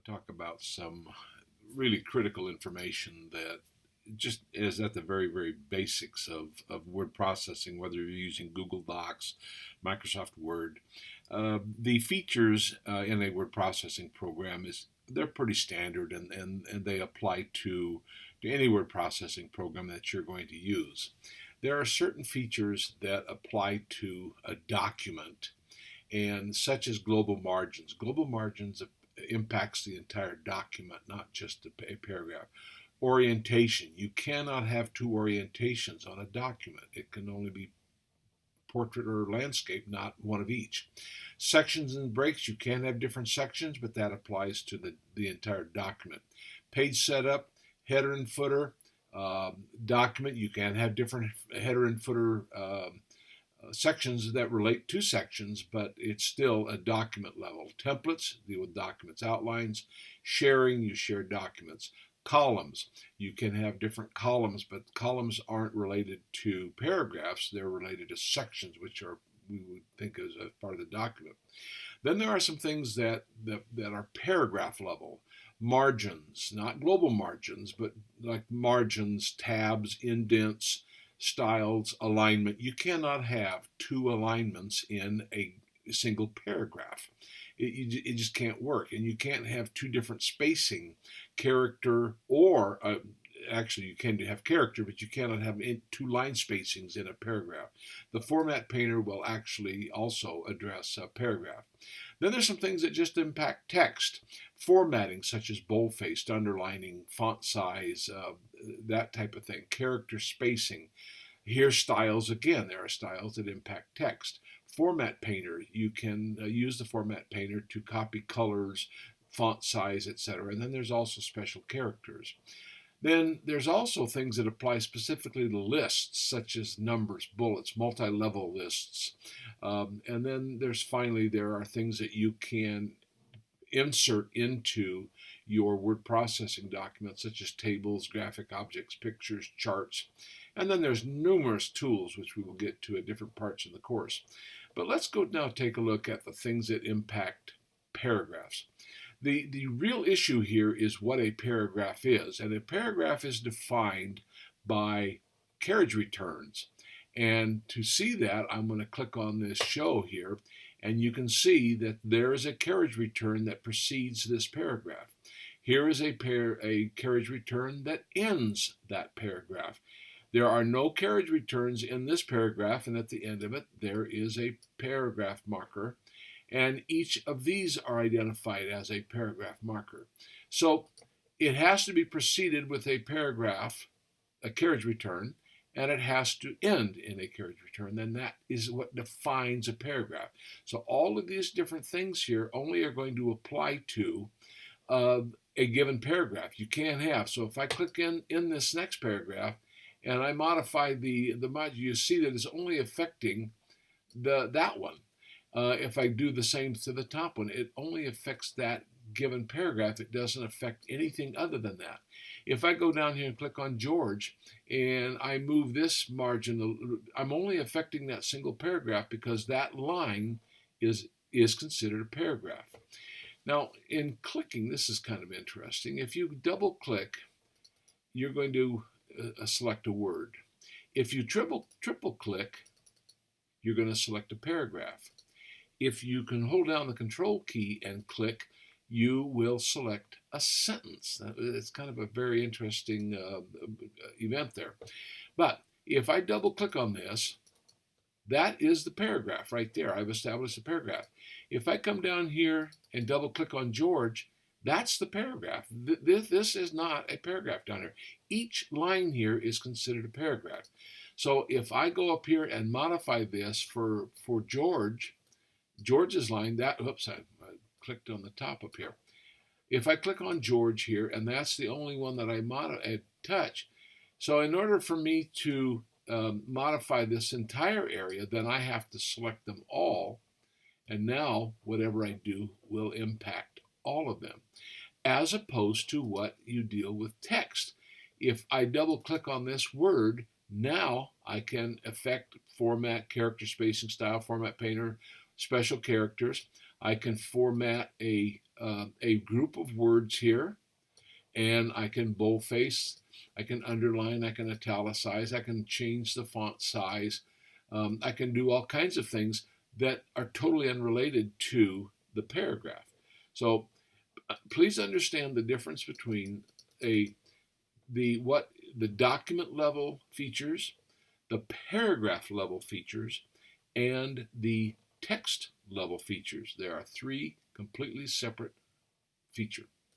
talk about some really critical information that just is at the very, very basics of word processing, whether you're using Google Docs, Microsoft Word. The features in a word processing program they're pretty standard and they apply to any word processing program that you're going to use. There are certain features that apply to a document and such as global margins. Global margins impacts the entire document, not just a paragraph. Orientation. You cannot have two orientations on a document. It can only be portrait or landscape, not one of each. Sections and breaks. You can have different sections, but that applies to the entire document. Page setup, header and footer. Document. You can have different header and footer sections that relate to sections, but it's still a document level. Templates deal with documents, outlines. Sharing, you share documents. Columns, you can have different columns, but columns aren't related to paragraphs, they're related to sections, which are we would think as a part of the document. Then there are some things that are paragraph level. Margins, not global margins, but like margins, tabs, indents, styles, alignment. You cannot have two alignments in a single paragraph. It just can't work. And you can't have two different spacing, character, or actually you can have character, but you cannot have two line spacings in a paragraph. The format painter will actually also address a paragraph. Then there's some things that just impact text. Formatting, such as bold-faced, underlining, font size, that type of thing. Character spacing. Here's styles again. There are styles that impact text. Format painter, you can use the format painter to copy colors, font size, etc. And then there's also special characters. Then there's also things that apply specifically to lists, such as numbers, bullets, multi-level lists. And then there are things that you can insert into your word processing documents, such as tables, graphic objects, pictures, charts. And then there's numerous tools, which we will get to at different parts of the course. But let's go now take a look at the things that impact paragraphs. The real issue here is what a paragraph is. And a paragraph is defined by carriage returns. And to see that, I'm going to click on this show here, and you can see that there is a carriage return that precedes this paragraph. Here is a carriage return that ends that paragraph. There are no carriage returns in this paragraph, and at the end of it, there is a paragraph marker, and each of these are identified as a paragraph marker. So it has to be preceded with a paragraph, a carriage return, and it has to end in a carriage return. Then that is what defines a paragraph. So all of these different things here only are going to apply to a given paragraph. You can't have. So if I click in this next paragraph and I modify the module, you see that it's only affecting that one. If I do the same to the top one, it only affects that given paragraph. It doesn't affect anything other than that. If I go down here and click on George and I move this margin, I'm only affecting that single paragraph because that line is considered a paragraph. Now, in clicking, this is kind of interesting. If you double click, you're going to select a word. If you triple click, you're going to select a paragraph. If you can hold down the control key and click, you will select a sentence. It's kind of a very interesting event there. But if I double click on this, that is the paragraph right there. I've established a paragraph. If I come down here and double click on George, that's the paragraph. This is not a paragraph down here. Each line here is considered a paragraph. So if I go up here and modify this for George's line, I clicked on the top up here. If I click on George here, and that's the only one that I touch, so in order for me to modify this entire area, then I have to select them all, and now whatever I do will impact all of them, as opposed to what you deal with text. If I double click on this word, now I can affect format, character spacing, style, format painter, special characters. I can format a group of words here, and I can boldface, I can underline, I can italicize, I can change the font size. I can do all kinds of things that are totally unrelated to the paragraph. So please understand the difference between the document level features, the paragraph level features, and the text level features. There are three completely separate features.